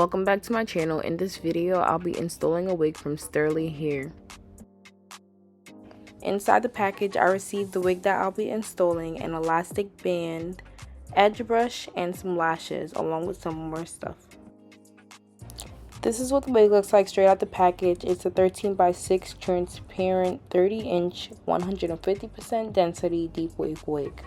Welcome back to my channel. In this video, I'll be installing a wig from Sterly here. Inside the package, I received the wig that I'll be installing, an elastic band, edge brush, and some lashes, along with some more stuff. This is what the wig looks like straight out the package. It's a 13x6 transparent 30-inch 150% density deep wave wig.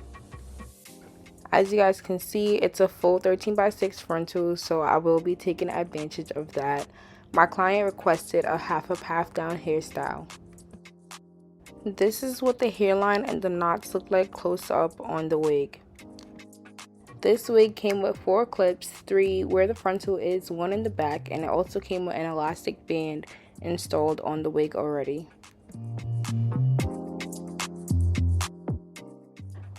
As you guys can see, it's a full 13x6 frontal, so I will be taking advantage of that. My client requested a half up, half down hairstyle. This is what the hairline and the knots look like close up on the wig. This wig came with 4 clips, 3 where the frontal is, 1 in the back, and it also came with an elastic band installed on the wig already.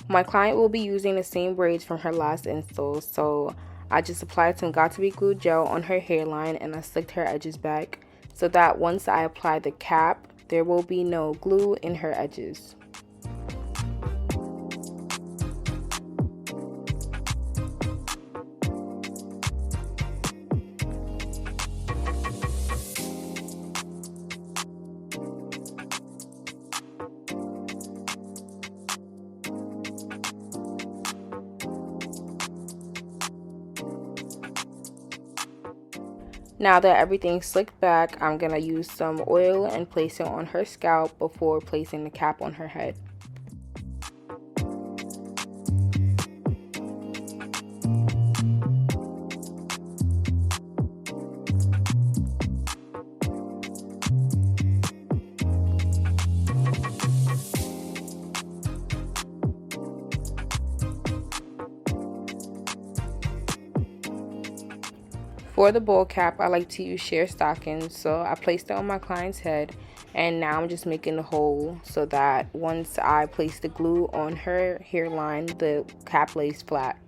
My client will be using the same braids from her last install, so I just applied some got2b glue gel on her hairline and I slicked her edges back so that once I apply the cap, there will be no glue in her edges. Now that everything's slicked back, I'm going to use some oil and place it on her scalp before placing the cap on her head. For the bowl cap, I like to use sheer stockings, so I placed it on my client's head, and now I'm just making the hole so that once I place the glue on her hairline, the cap lays flat.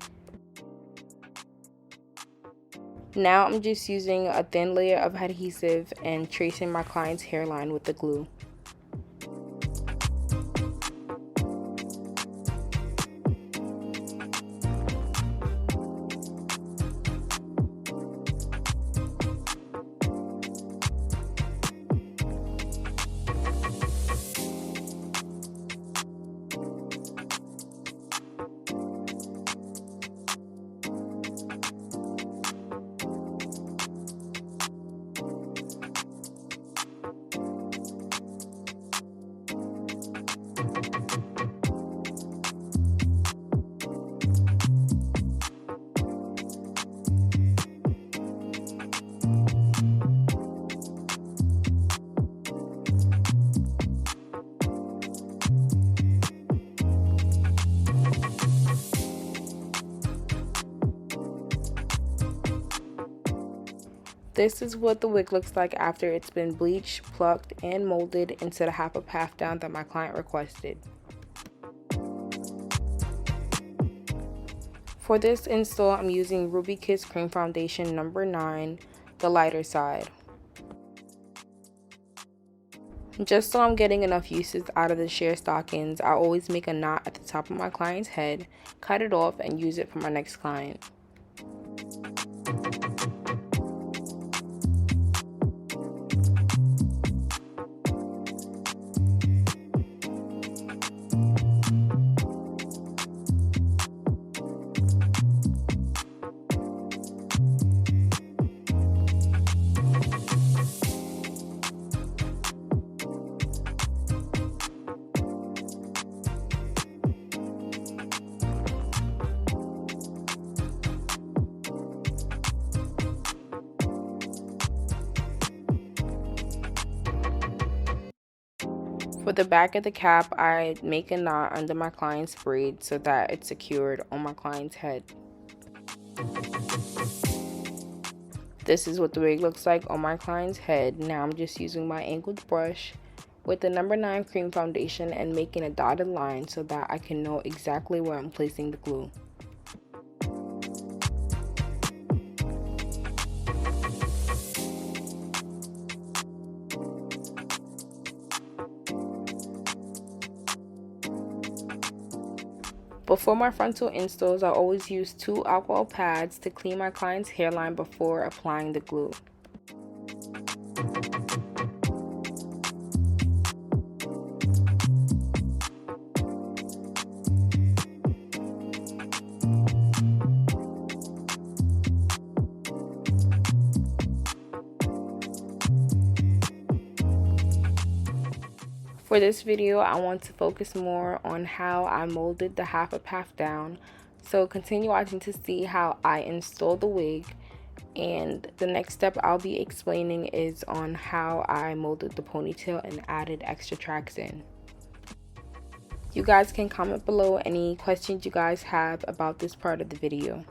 Now I'm just using a thin layer of adhesive and tracing my client's hairline with the glue. This is what the wig looks like after it's been bleached, plucked, and molded into the half up, half down that my client requested. For this install, I'm using Ruby Kiss Cream Foundation number 9, the lighter side. Just so I'm getting enough uses out of the sheer stockings, I always make a knot at the top of my client's head, cut it off, and use it for my next client. For the back of the cap, I make a knot under my client's braid so that it's secured on my client's head. This is what the wig looks like on my client's head. Now I'm just using my angled brush with the number 9 cream foundation and making a dotted line so that I can know exactly where I'm placing the glue. Before my frontal installs, I always use 2 alcohol pads to clean my client's hairline before applying the glue. For this video, I want to focus more on how I molded the half up, half down. So continue watching to see how I installed the wig. And the next step I'll be explaining is on how I molded the ponytail and added extra tracks in. You guys can comment below any questions you guys have about this part of the video.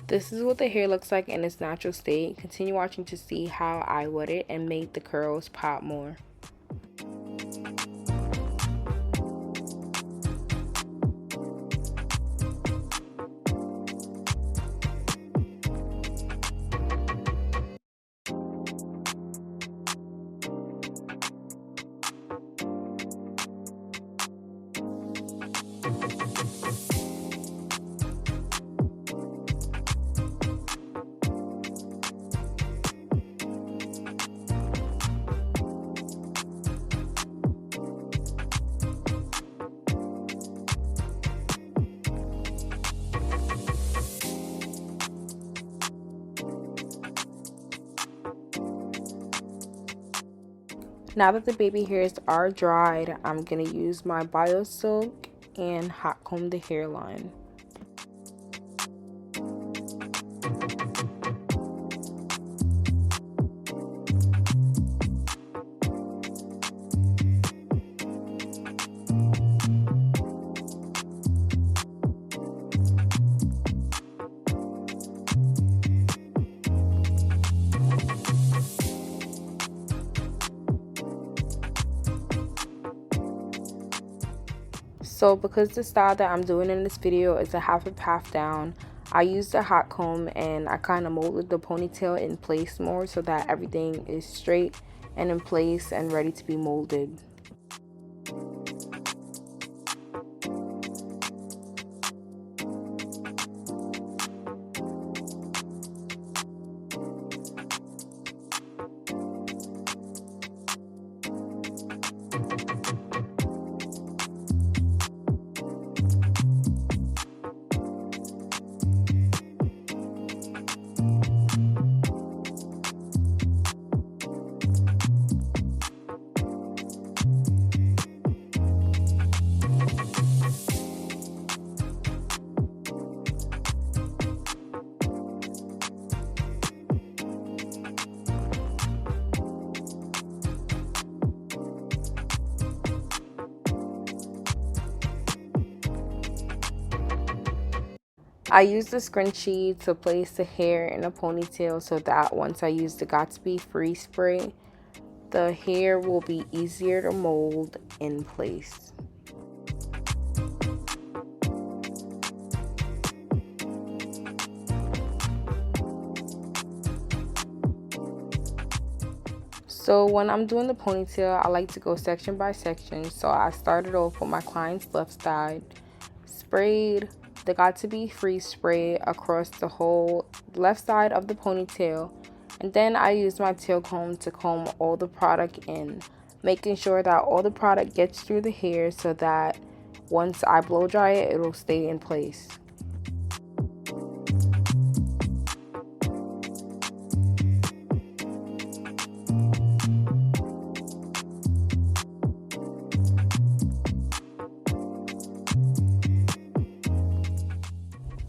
This is what the hair looks like in its natural state. Continue watching to see how I wet it and made the curls pop more. Now that the baby hairs are dried, I'm going to use my Bio Silk and hot comb the hairline. So because the style that I'm doing in this video is a half up, half down, I used a hot comb and I kind of molded the ponytail in place more so that everything is straight and in place and ready to be molded. I use the scrunchie to place the hair in a ponytail so that once I use the Got2b Free Spray, the hair will be easier to mold in place. So when I'm doing the ponytail, I like to go section by section. So I started off with my client's left side, sprayed the Got2b Free Spray across the whole left side of the ponytail, and then I used my tail comb to comb all the product in, making sure that all the product gets through the hair so that once I blow dry it, it'll stay in place.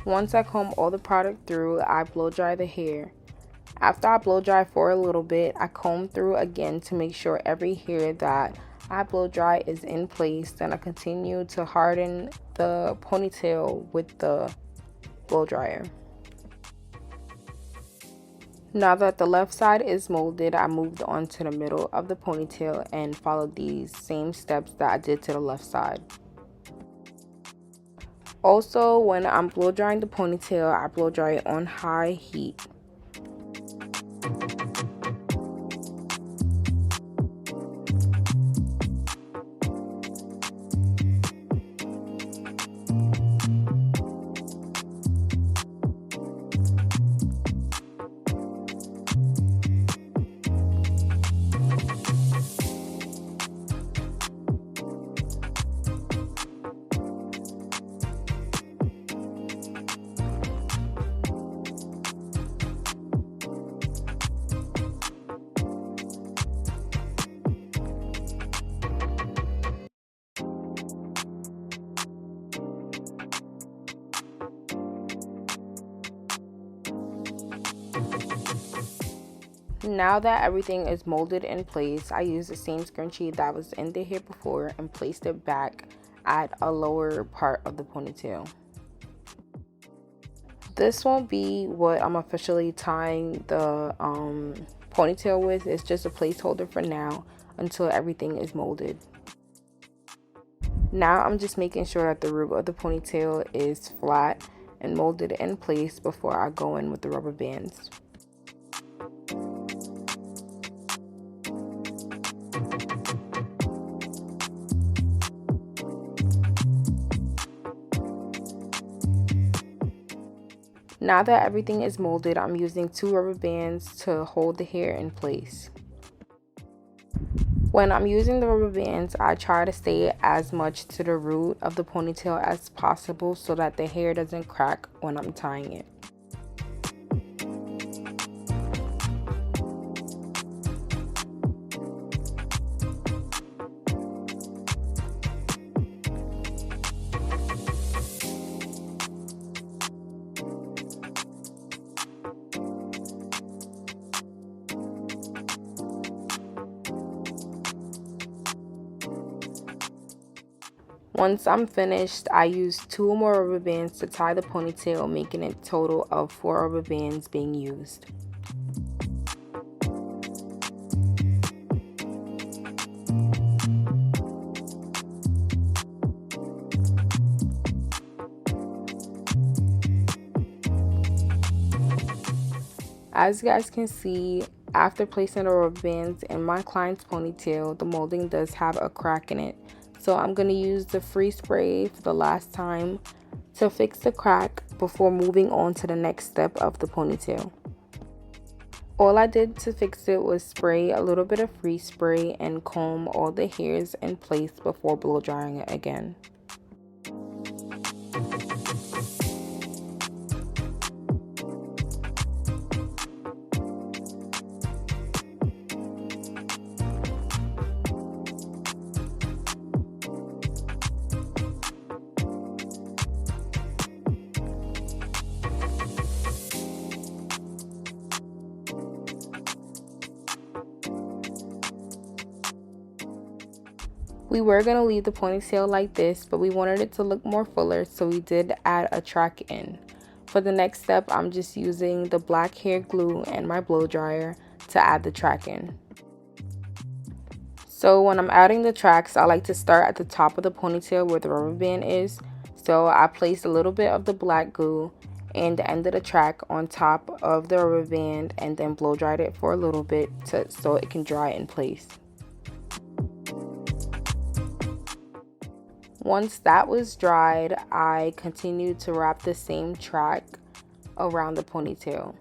Once I comb all the product through, I blow dry the hair. After I blow dry for a little bit, I comb through again to make sure every hair that I blow dry is in place. Then I continue to harden the ponytail with the blow dryer. Now that the left side is molded, I moved on to the middle of the ponytail and followed these same steps that I did to the left side. Also, when I'm blow drying the ponytail, I blow dry it on high heat. Now that everything is molded in place, I use the same scrunchie that was in the hair before and placed it back at a lower part of the ponytail. This won't be what I'm officially tying the ponytail with. It's just a placeholder for now until everything is molded. Now I'm just making sure that the root of the ponytail is flat and molded in place before I go in with the rubber bands. Now that everything is molded, I'm using 2 rubber bands to hold the hair in place. When I'm using the rubber bands, I try to stay as much to the root of the ponytail as possible so that the hair doesn't crack when I'm tying it. Once I'm finished, I use 2 more rubber bands to tie the ponytail, making a total of 4 rubber bands being used. As you guys can see, after placing the rubber bands in my client's ponytail, the molding does have a crack in it. So I'm going to use the free spray for the last time to fix the crack before moving on to the next step of the ponytail. All I did to fix it was spray a little bit of free spray and comb all the hairs in place before blow drying it again. We were going to leave the ponytail like this, but we wanted it to look more fuller, so we did add a track in. For the next step, I'm just using the black hair glue and my blow dryer to add the track in. So when I'm adding the tracks, I like to start at the top of the ponytail where the rubber band is. So I placed a little bit of the black glue and the end of the track on top of the rubber band and then blow dried it for a little bit so it can dry in place. Once that was dried, I continued to wrap the same track around the ponytail.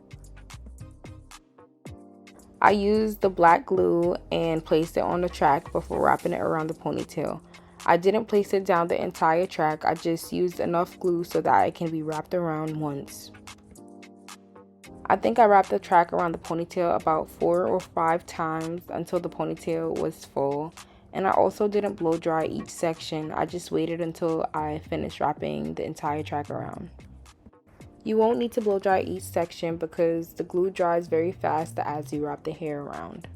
I used the black glue and placed it on the track before wrapping it around the ponytail. I didn't place it down the entire track, I just used enough glue so that it can be wrapped around once. I think I wrapped the track around the ponytail about 4 or 5 times until the ponytail was full. And I also didn't blow dry each section, I just waited until I finished wrapping the entire track around. You won't need to blow dry each section because the glue dries very fast as you wrap the hair around.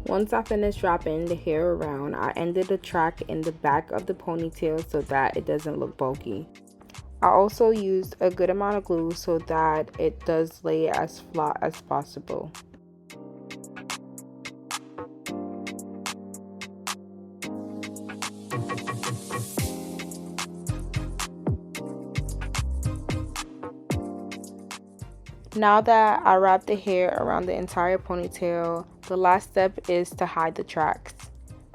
Once I finished wrapping the hair around, I ended the track in the back of the ponytail so that it doesn't look bulky. I also used a good amount of glue so that it does lay as flat as possible. Now that I wrapped the hair around the entire ponytail, the last step is to hide the tracks.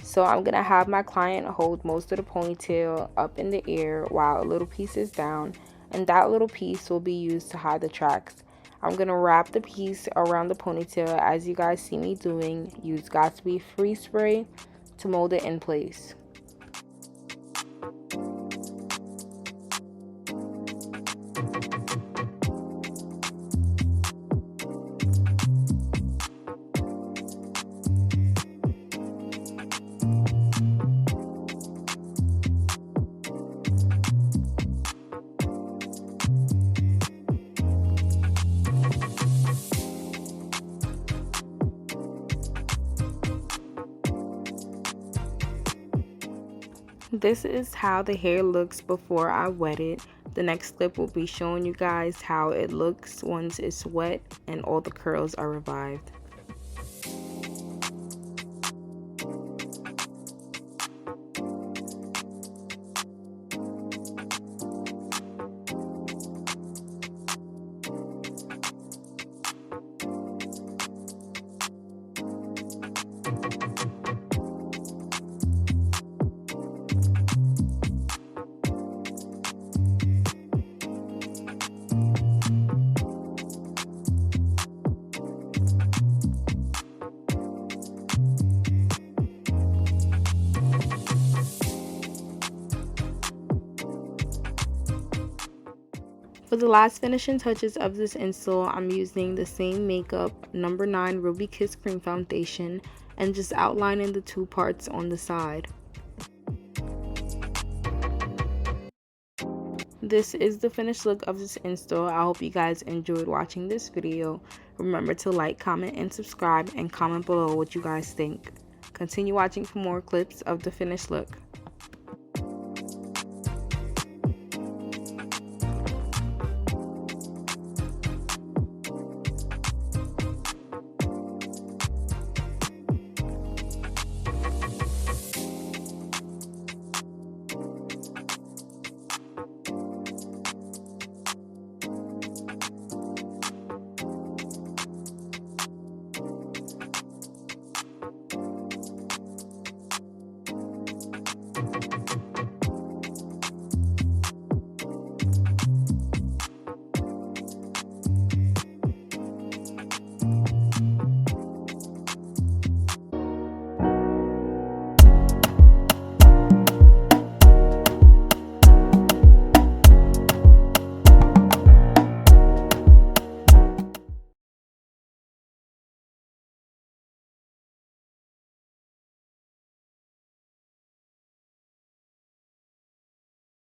So I'm going to have my client hold most of the ponytail up in the air while a little piece is down, and that little piece will be used to hide the tracks. I'm going to wrap the piece around the ponytail as you guys see me doing. Use Got2b freeze spray to mold it in place. This is how the hair looks before I wet it. The next clip will be showing you guys how it looks once it's wet and all the curls are revived. For the last finishing touches of this install, I'm using the same makeup, number 9 Ruby Kiss Cream Foundation, and just outlining the 2 parts on the side. This is the finished look of this install. I hope you guys enjoyed watching this video. Remember to like, comment, and subscribe, and comment below what you guys think. Continue watching for more clips of the finished look.